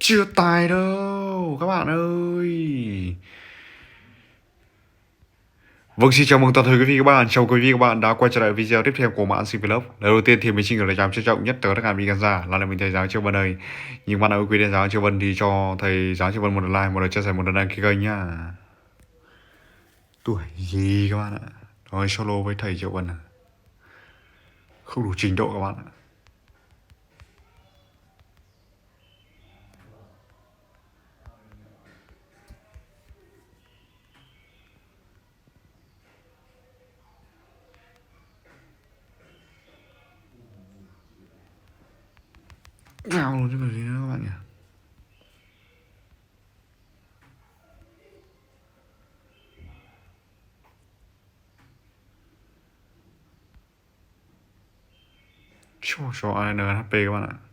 Chưa tài đâu các bạn ơi. Vâng, xin chào mừng toàn thể quý vị các bạn. Chào quý vị các bạn đã quay trở lại video tiếp theo của Mạn Sinh Vlog. Lời đầu tiên thì mình xin gửi lời chào trân trọng nhất tới tất cả quý khán giả là mình thầy giáo Châu Vân ơi. Nhưng bạn ơi, quý thầy giáo Châu Vân thì cho thầy giáo Châu Vân một lượt like, một lượt chia sẻ, một lượt đăng ký kênh nhá. Tuổi gì các bạn ạ? Nói solo với thầy Châu Vân à? Không đủ trình độ các bạn ạ. Nào luôn chứ còn gì nữa các bạn nhỉ? Cho NHP các bạn ạ.